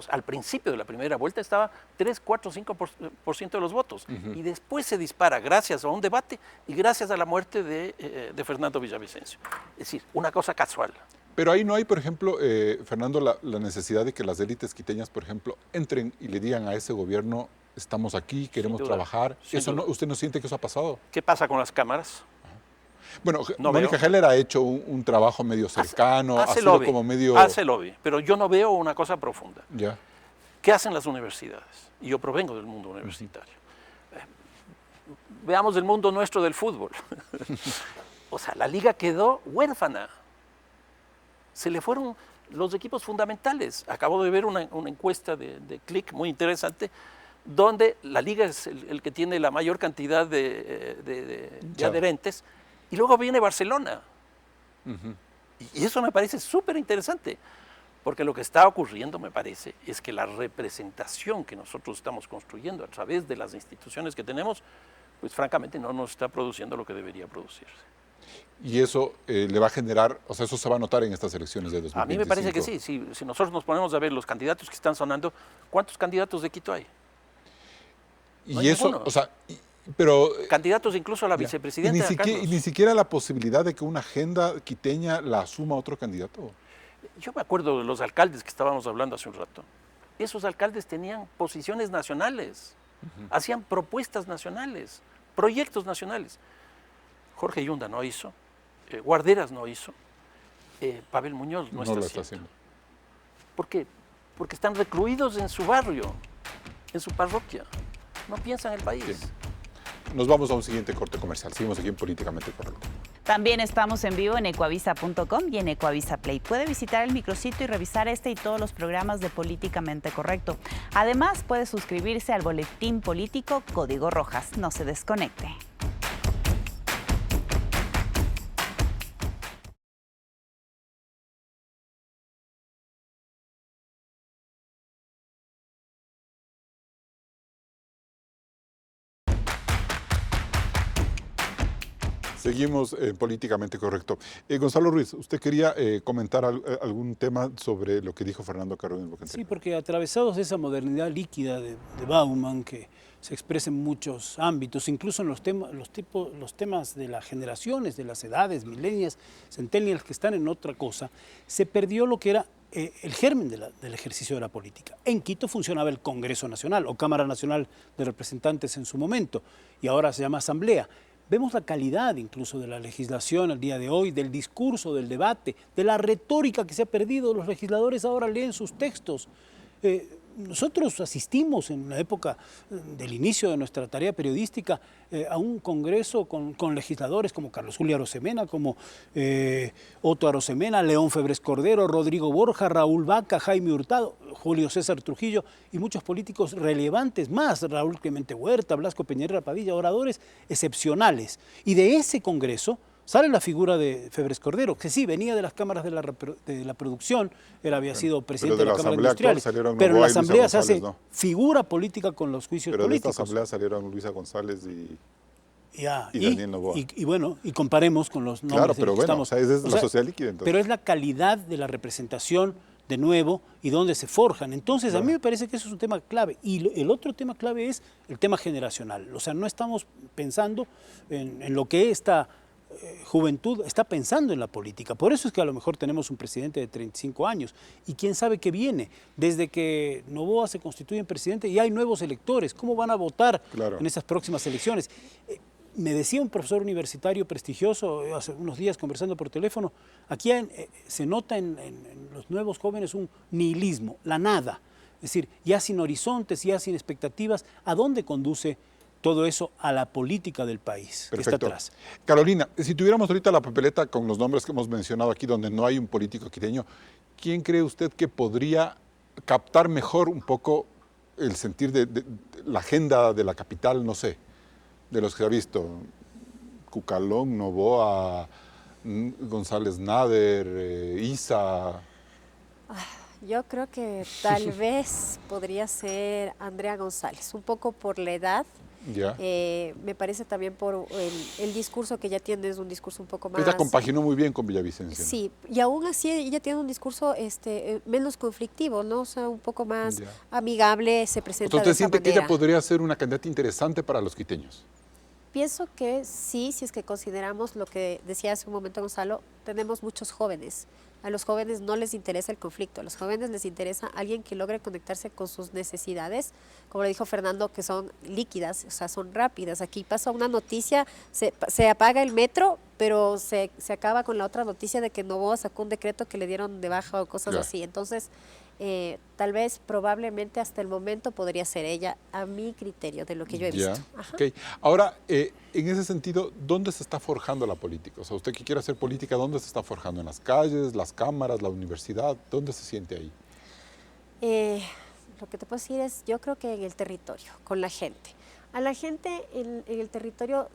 Speaker 3: al principio de la primera vuelta, estaba 3, 4, 5% de los votos. Y después se dispara gracias a un debate y gracias a la muerte de Fernando Villavicencio. Es decir, una cosa casual.
Speaker 1: Pero ahí no hay, por ejemplo, Fernando, la necesidad de que las élites quiteñas, por ejemplo, entren y le digan a ese gobierno, estamos aquí, queremos
Speaker 3: duda,
Speaker 1: trabajar.
Speaker 3: sin
Speaker 1: Eso
Speaker 3: duda.
Speaker 1: no, ¿usted no siente que eso ha pasado?
Speaker 3: ¿Qué pasa con las cámaras?
Speaker 1: Bueno,
Speaker 3: No
Speaker 1: Mónica
Speaker 3: veo.
Speaker 1: Heller ha hecho un trabajo medio cercano, ha
Speaker 3: Hace
Speaker 1: sido
Speaker 3: lobby,
Speaker 1: como medio...
Speaker 3: hace lobby, pero yo no veo una cosa profunda.
Speaker 1: Ya.
Speaker 3: ¿Qué hacen las universidades? Y yo provengo del mundo universitario. Veamos el mundo nuestro del fútbol. O sea, la liga quedó huérfana. Se le fueron los equipos fundamentales. Acabo de ver una encuesta de Click muy interesante, donde la liga es el que tiene la mayor cantidad de
Speaker 1: Ya.
Speaker 3: adherentes, y luego viene Barcelona. Y eso me parece súper interesante, porque lo que está ocurriendo, me parece, es que la representación que nosotros estamos construyendo a través de las instituciones que tenemos, pues francamente no nos está produciendo lo que debería producirse.
Speaker 1: Y eso le va a generar, o sea, eso se va a notar en estas elecciones de 2025.
Speaker 3: A mí me parece que sí. Si nosotros nos ponemos a ver los candidatos que están sonando, ¿cuántos candidatos de Quito hay? No hay
Speaker 1: Y eso,
Speaker 3: ninguno.
Speaker 1: o sea, pero...
Speaker 3: Candidatos incluso a la
Speaker 1: ya.
Speaker 3: vicepresidenta.
Speaker 1: Y ni siquiera la posibilidad de que una agenda quiteña la asuma otro candidato.
Speaker 3: Yo me acuerdo de los alcaldes que estábamos hablando hace un rato. Esos alcaldes tenían posiciones nacionales, hacían propuestas nacionales, proyectos nacionales. Jorge Yunda no hizo, Guarderas no hizo, Pavel Muñoz no,
Speaker 1: No lo
Speaker 3: está
Speaker 1: está
Speaker 3: haciendo.
Speaker 1: haciendo.
Speaker 3: ¿Por qué? Porque están recluidos en su barrio, en su parroquia. No piensan en el país.
Speaker 1: Bien. Nos vamos a un siguiente corte comercial. Seguimos aquí en Políticamente Correcto.
Speaker 2: También estamos en vivo en ecuavisa.com y en Ecuavisa Play. Puede visitar el micrositio y revisar este y todos los programas de Políticamente Correcto. Además, puede suscribirse al boletín político Código Rojas. No se desconecte.
Speaker 1: Seguimos Políticamente Correcto. Gonzalo Ruiz, ¿usted quería comentar algún tema sobre lo que dijo Fernando Carolina?
Speaker 4: Sí, porque atravesados de esa modernidad líquida de Bauman, que se expresa en muchos ámbitos, incluso en los temas de las generaciones, de las edades, millennials, centennials, que están en otra cosa, se perdió lo que era el germen del ejercicio de la política. En Quito funcionaba el Congreso Nacional o Cámara Nacional de Representantes en su momento, y ahora se llama Asamblea. Vemos la calidad incluso de la legislación al día de hoy, del discurso, del debate, de la retórica que se ha perdido. Los legisladores ahora leen sus textos. Nosotros asistimos en la época del inicio de nuestra tarea periodística a un congreso con legisladores como Carlos Julio Arosemena, como Otto Arosemena, León Febres Cordero, Rodrigo Borja, Raúl Vaca, Jaime Hurtado, Julio César Trujillo y muchos políticos relevantes más, Raúl Clemente Huerta, Blasco Peñarera Padilla, oradores excepcionales. Y de ese congreso sale la figura de Febres Cordero, que sí, venía de las cámaras de la producción, había sido presidente de la Cámara Industrial, pero en la Asamblea se hace figura política con los juicios políticos.
Speaker 1: Pero de esta Asamblea salieron Luisa González y Daniel Noboa.
Speaker 4: Y bueno, y comparemos con los nombres.
Speaker 1: Claro, pero bueno, esa es la sociedad líquida. Entonces.
Speaker 4: Pero es la calidad de la representación de nuevo y dónde se forjan. Entonces, claro, a mí me parece que eso es un tema clave. Y el otro tema clave es el tema generacional. O sea, no estamos pensando en lo que esta juventud está pensando en la política. Por eso es que a lo mejor tenemos un presidente de 35 años y quién sabe qué viene. Desde que Noboa se constituye en presidente y hay nuevos electores. ¿Cómo van a votar en esas próximas elecciones? Me decía un profesor universitario prestigioso hace unos días conversando por teléfono, aquí se nota en los nuevos jóvenes un nihilismo, la nada. Es decir, ya sin horizontes, ya sin expectativas, ¿a dónde conduce todo eso? A la política del país?
Speaker 1: Perfecto.
Speaker 4: Que está atrás.
Speaker 1: Carolina, si tuviéramos ahorita la papeleta con los nombres que hemos mencionado aquí, donde no hay un político quiteño, ¿quién cree usted que podría captar mejor un poco el sentir de la agenda de la capital, no sé, de los que ha visto? Cucalón, Noboa, González Nader, Isa.
Speaker 5: Yo creo que tal vez podría ser Andrea González, un poco por la edad.
Speaker 1: Ya.
Speaker 5: Me parece también por el discurso que ella tiene, es un discurso un poco más...
Speaker 1: Ella compaginó muy bien con Villavicencio.
Speaker 5: Sí, y aún así ella tiene un discurso menos conflictivo, ¿no? O sea, un poco más amigable, se presenta
Speaker 1: ¿Usted
Speaker 5: de esa
Speaker 1: siente
Speaker 5: manera.
Speaker 1: que ella podría ser una candidata interesante para los quiteños?
Speaker 5: Pienso que sí, si es que consideramos lo que decía hace un momento Gonzalo, tenemos muchos jóvenes. A los jóvenes no les interesa el conflicto, a los jóvenes les interesa alguien que logre conectarse con sus necesidades, como le dijo Fernando, que son líquidas, o sea, son rápidas. Aquí pasa una noticia, se apaga el metro, pero se acaba con la otra noticia de que Noboa sacó un decreto que le dieron de baja o cosas así. Entonces, tal vez, probablemente hasta el momento podría ser ella, a mi criterio, de lo que yo he visto.
Speaker 1: Okay. Ahora, en ese sentido, ¿dónde se está forjando la política? O sea, usted que quiere hacer política, ¿dónde se está forjando? ¿En las calles, las cámaras, la universidad? ¿Dónde se siente ahí?
Speaker 5: Lo que te puedo decir es, yo creo que en el territorio, con la gente. A la gente en el territorio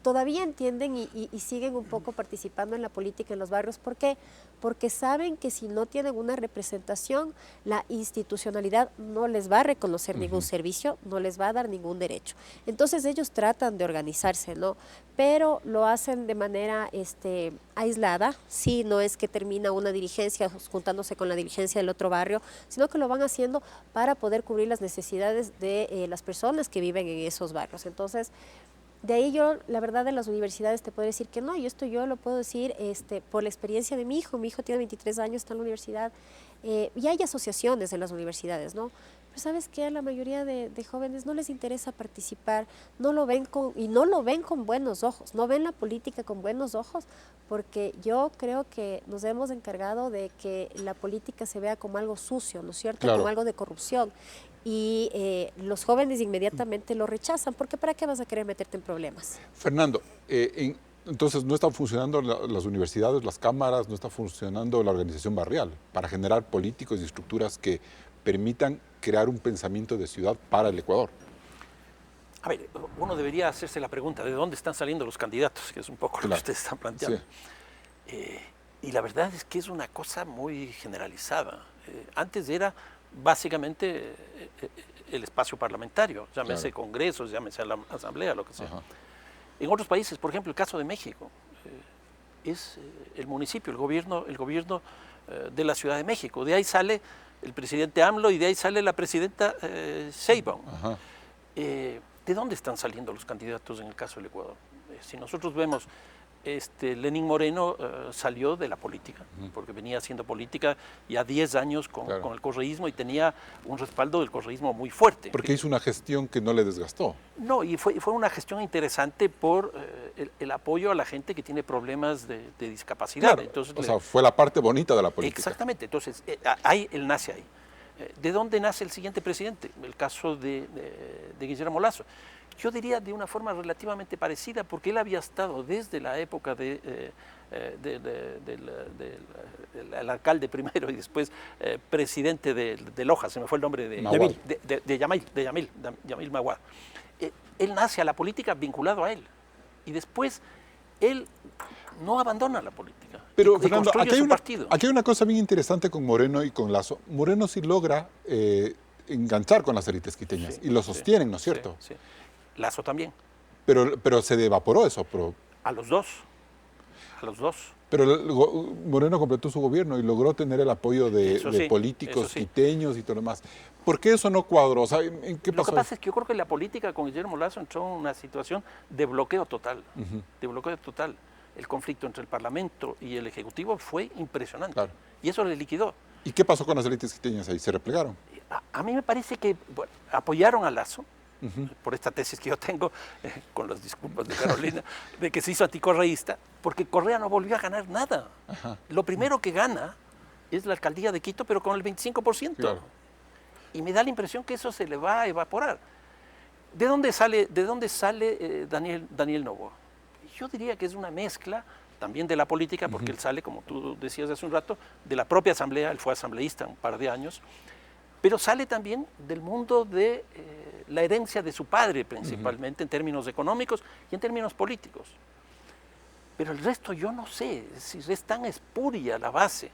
Speaker 5: todavía entienden y siguen un poco participando en la política en los barrios. ¿Por qué? Porque saben que si no tienen una representación, la institucionalidad no les va a reconocer ningún servicio, no les va a dar ningún derecho. Entonces ellos tratan de organizarse, ¿no? Pero lo hacen de manera aislada. Sí, no es que termina una dirigencia juntándose con la dirigencia del otro barrio, sino que lo van haciendo para poder cubrir las necesidades de las personas que viven en esos barrios. Entonces, de ahí yo, la verdad, de las universidades te puedo decir que no, y esto yo lo puedo decir por la experiencia de mi hijo. Mi hijo tiene 23 años, está en la universidad, y hay asociaciones en las universidades, ¿no? Pero ¿sabes qué? A la mayoría de jóvenes no les interesa participar, no lo ven con buenos ojos, no ven la política con buenos ojos, porque yo creo que nos hemos encargado de que la política se vea como algo sucio, ¿no es cierto?
Speaker 1: Claro.
Speaker 5: Como algo de corrupción. Y los jóvenes inmediatamente lo rechazan, porque ¿para qué vas a querer meterte en problemas?
Speaker 1: Fernando, entonces no están funcionando las universidades, las cámaras, no está funcionando la organización barrial para generar políticos y estructuras que permitan crear un pensamiento de ciudad para el Ecuador.
Speaker 3: A ver, uno debería hacerse la pregunta, ¿de dónde están saliendo los candidatos? Que es un poco lo que ustedes están planteando. Sí. Y la verdad es que es una cosa muy generalizada. Antes era básicamente el espacio parlamentario, llámese congresos, llámese a la asamblea, lo que sea. Ajá. En otros países, por ejemplo, el caso de México, es el municipio, el gobierno de la Ciudad de México. De ahí sale el presidente AMLO y de ahí sale la presidenta Sheinbaum. ¿De dónde están saliendo los candidatos en el caso del Ecuador? Si nosotros vemos, Lenín Moreno salió de la política, porque venía haciendo política ya 10 años con el correísmo y tenía un respaldo del correísmo muy fuerte.
Speaker 1: Porque hizo una gestión que no le desgastó.
Speaker 3: No, y fue una gestión interesante por el apoyo a la gente que tiene problemas de discapacidad.
Speaker 1: Claro,
Speaker 3: entonces,
Speaker 1: o sea, fue la parte bonita de la política.
Speaker 3: Exactamente, entonces él nace ahí. ¿De dónde nace el siguiente presidente? El caso de Guillermo Lasso. Yo diría de una forma relativamente parecida, porque él había estado desde la época del alcalde primero y después presidente de Loja, se me fue el nombre de Yamil Maguad. Él nace a la política vinculado a él y después él no abandona la política.
Speaker 1: Pero Fernando, aquí hay una cosa bien interesante con Moreno y con Lasso. Moreno sí logra enganchar con las élites quiteñas y lo sostienen, ¿no es cierto?
Speaker 3: Sí. Lasso también.
Speaker 1: Pero se evaporó eso.
Speaker 3: A los dos.
Speaker 1: Pero Moreno completó su gobierno y logró tener el apoyo de políticos quiteños y todo lo demás. ¿Por qué eso no cuadró? O sea, ¿en qué pasó?
Speaker 3: Lo que pasa es que yo creo que la política con Guillermo Lasso entró en una situación de bloqueo total. De bloqueo total. El conflicto entre el Parlamento y el Ejecutivo fue impresionante. Claro. Y eso le liquidó.
Speaker 1: ¿Y qué pasó con las élites quiteñas ahí? ¿Se replegaron?
Speaker 3: A mí me parece que apoyaron a Lasso. Por esta tesis que yo tengo, con las disculpas de Carolina, de que se hizo anticorreísta, porque Correa no volvió a ganar nada. Lo primero que gana es la alcaldía de Quito, pero con el 25%. Claro. Y me da la impresión que eso se le va a evaporar. ¿De dónde sale Daniel Noboa? Yo diría que es una mezcla también de la política, porque él sale, como tú decías hace un rato, de la propia asamblea, él fue asambleísta un par de años, pero sale también del mundo de la herencia de su padre, principalmente en términos económicos y en términos políticos. Pero el resto yo no sé, si es tan espuria la base,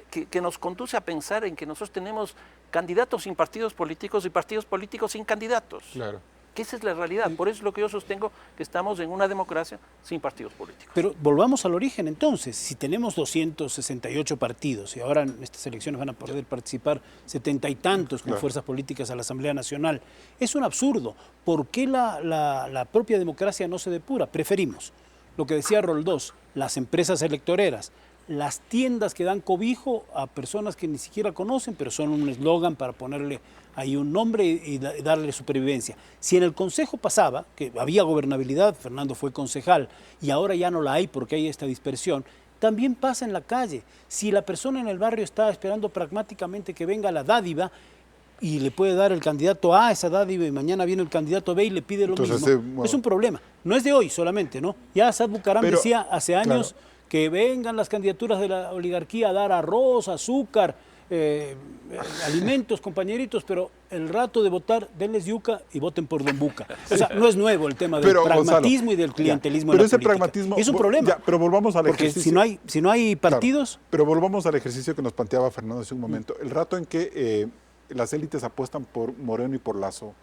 Speaker 3: que nos conduce a pensar en que nosotros tenemos candidatos sin partidos políticos y partidos políticos sin candidatos.
Speaker 1: Claro.
Speaker 3: Que esa es la realidad. Por eso es lo que yo sostengo, que estamos en una democracia sin partidos políticos.
Speaker 4: Pero volvamos al origen entonces. Si tenemos 268 partidos y ahora en estas elecciones van a poder participar 70 y tantos con fuerzas políticas a la Asamblea Nacional, es un absurdo. ¿Por qué la propia democracia no se depura? Preferimos, lo que decía Roldós, las empresas electoreras, las tiendas que dan cobijo a personas que ni siquiera conocen, pero son un eslogan para ponerle ahí un nombre y darle supervivencia. Si en el Consejo pasaba, que había gobernabilidad, Fernando fue concejal, y ahora ya no la hay porque hay esta dispersión, también pasa en la calle. Si la persona en el barrio está esperando pragmáticamente que venga la dádiva, y le puede dar el candidato A esa dádiva y mañana viene el candidato B y le pide lo mismo, es un problema. No es de hoy solamente, ¿no? Ya Asad Bucaram decía hace años que vengan las candidaturas de la oligarquía a dar arroz, azúcar, alimentos, compañeritos, pero el rato de votar, denles yuca y voten por Don Buca. O sea, no es nuevo el tema del pragmatismo y del clientelismo en la política.
Speaker 1: Pragmatismo
Speaker 4: es un problema.
Speaker 1: Pero volvamos al ejercicio.
Speaker 4: Porque si no hay partidos...
Speaker 1: Claro, pero volvamos al ejercicio que nos planteaba Fernando hace un momento. El rato en que las élites apuestan por Moreno y por Lasso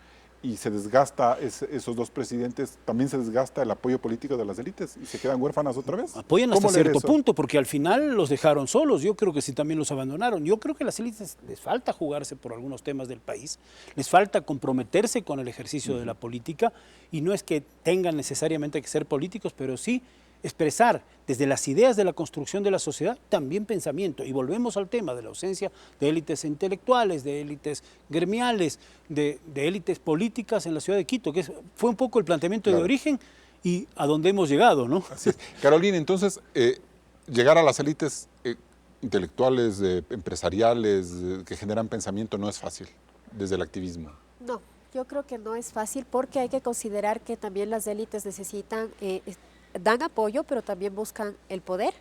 Speaker 1: y se desgasta esos dos presidentes, también se desgasta el apoyo político de las élites y se quedan huérfanas otra vez.
Speaker 4: Apoyan hasta cierto punto, porque al final los dejaron solos. Yo creo que sí también los abandonaron. Yo creo que a las élites les falta jugarse por algunos temas del país, les falta comprometerse con el ejercicio de la política, y no es que tengan necesariamente que ser políticos, pero sí expresar desde las ideas de la construcción de la sociedad también pensamiento. Y volvemos al tema de la ausencia de élites intelectuales, de élites gremiales, de élites políticas en la ciudad de Quito, que fue un poco el planteamiento de origen y a donde hemos llegado, ¿no?
Speaker 1: Así es. Carolina, entonces, llegar a las élites intelectuales, empresariales, que generan pensamiento no es fácil desde el activismo.
Speaker 5: No, yo creo que no es fácil porque hay que considerar que también las élites necesitan, dan apoyo, pero también buscan el poder,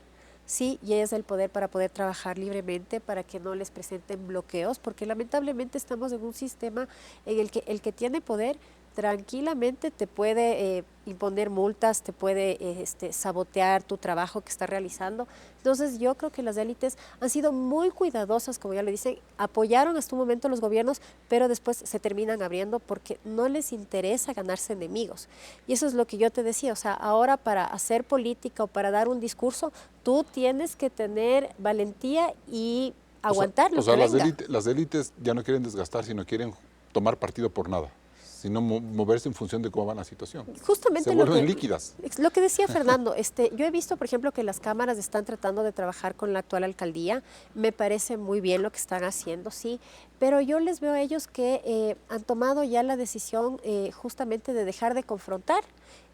Speaker 5: sí, y es el poder para poder trabajar libremente, para que no les presenten bloqueos, porque lamentablemente estamos en un sistema en el que tiene poder tranquilamente te puede imponer multas, te puede sabotear tu trabajo que está realizando. Entonces yo creo que las élites han sido muy cuidadosas, como ya le dicen, apoyaron hasta un momento los gobiernos, pero después se terminan abriendo porque no les interesa ganarse enemigos. Y eso es lo que yo te decía, o sea, ahora para hacer política o para dar un discurso, tú tienes que tener valentía y aguantar lo que venga.
Speaker 1: Las élites ya no quieren desgastar, sino quieren tomar partido por nada, sino moverse en función de cómo va la situación.
Speaker 5: Justamente
Speaker 1: se vuelven líquidas.
Speaker 5: Lo que decía Fernando, yo he visto, por ejemplo, que las cámaras están tratando de trabajar con la actual alcaldía. Me parece muy bien lo que están haciendo, sí, pero yo les veo a ellos que han tomado ya la decisión justamente de dejar de confrontar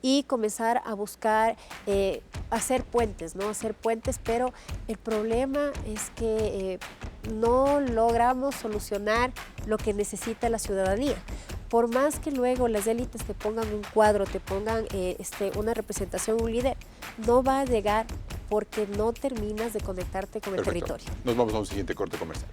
Speaker 5: y comenzar a buscar hacer puentes, ¿no? Hacer puentes, pero el problema es que no logramos solucionar lo que necesita la ciudadanía. Por más que luego las élites te pongan un cuadro, te pongan una representación, un líder, no va a llegar porque no terminas de conectarte con el territorio.
Speaker 1: Nos vamos a un siguiente corte comercial.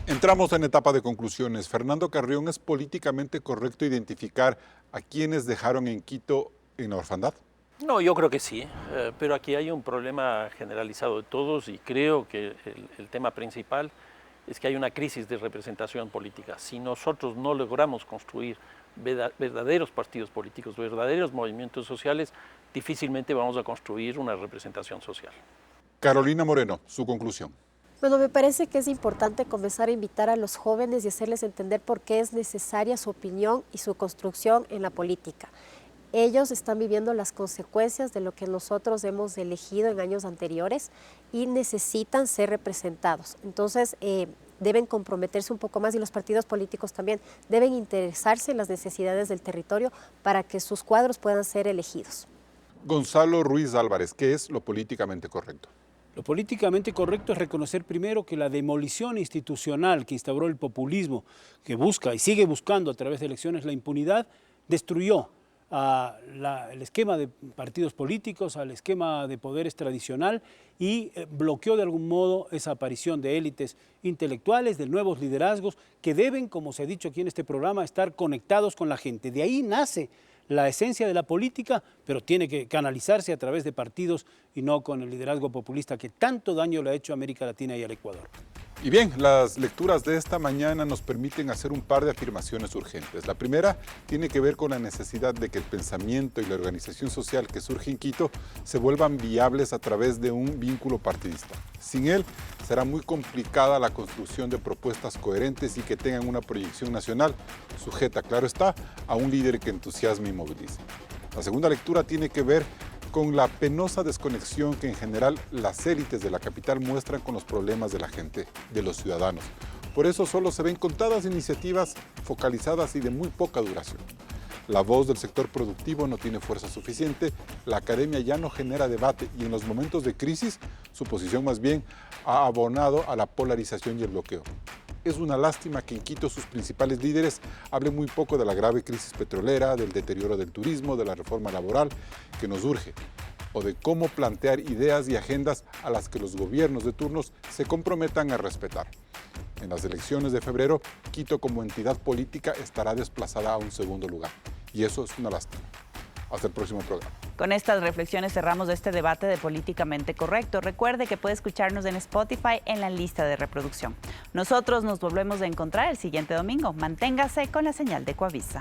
Speaker 1: Entramos en etapa de conclusiones. Fernando Carrión, ¿es políticamente correcto identificar a quienes dejaron en Quito en la orfandad?
Speaker 3: No, yo creo que sí, pero aquí hay un problema generalizado de todos y creo que el tema principal es que hay una crisis de representación política. Si nosotros no logramos construir verdaderos partidos políticos, verdaderos movimientos sociales, difícilmente vamos a construir una representación social.
Speaker 1: Carolina Moreno, su conclusión.
Speaker 5: Bueno, me parece que es importante comenzar a invitar a los jóvenes y hacerles entender por qué es necesaria su opinión y su construcción en la política. Ellos están viviendo las consecuencias de lo que nosotros hemos elegido en años anteriores y necesitan ser representados. Entonces, deben comprometerse un poco más y los partidos políticos también deben interesarse en las necesidades del territorio para que sus cuadros puedan ser elegidos.
Speaker 1: Gonzalo Ruiz Álvarez, ¿qué es lo políticamente correcto?
Speaker 4: Lo políticamente correcto es reconocer primero que la demolición institucional que instauró el populismo, que busca y sigue buscando a través de elecciones la impunidad, destruyó el esquema de partidos políticos, al esquema de poderes tradicional y bloqueó de algún modo esa aparición de élites intelectuales, de nuevos liderazgos que deben, como se ha dicho aquí en este programa, estar conectados con la gente. De ahí nace la esencia de la política, pero tiene que canalizarse a través de partidos y no con el liderazgo populista que tanto daño le ha hecho a América Latina y al Ecuador.
Speaker 1: Y bien, las lecturas de esta mañana nos permiten hacer un par de afirmaciones urgentes. La primera tiene que ver con la necesidad de que el pensamiento y la organización social que surge en Quito se vuelvan viables a través de un vínculo partidista. Sin él, será muy complicada la construcción de propuestas coherentes y que tengan una proyección nacional, sujeta, claro está, a un líder que entusiasme y movilice. La segunda lectura tiene que ver con la penosa desconexión que en general las élites de la capital muestran con los problemas de la gente, de los ciudadanos. Por eso solo se ven contadas iniciativas focalizadas y de muy poca duración. La voz del sector productivo no tiene fuerza suficiente, la academia ya no genera debate y en los momentos de crisis su posición más bien ha abonado a la polarización y el bloqueo. Es una lástima que en Quito sus principales líderes hablen muy poco de la grave crisis petrolera, del deterioro del turismo, de la reforma laboral que nos urge, o de cómo plantear ideas y agendas a las que los gobiernos de turnos se comprometan a respetar. En las elecciones de febrero, Quito como entidad política estará desplazada a un segundo lugar, y eso es una lástima. Hasta el próximo programa.
Speaker 2: Con estas reflexiones cerramos este debate de Políticamente Correcto. Recuerde que puede escucharnos en Spotify en la lista de reproducción. Nosotros nos volvemos a encontrar el siguiente domingo. Manténgase con la señal de Coavisa.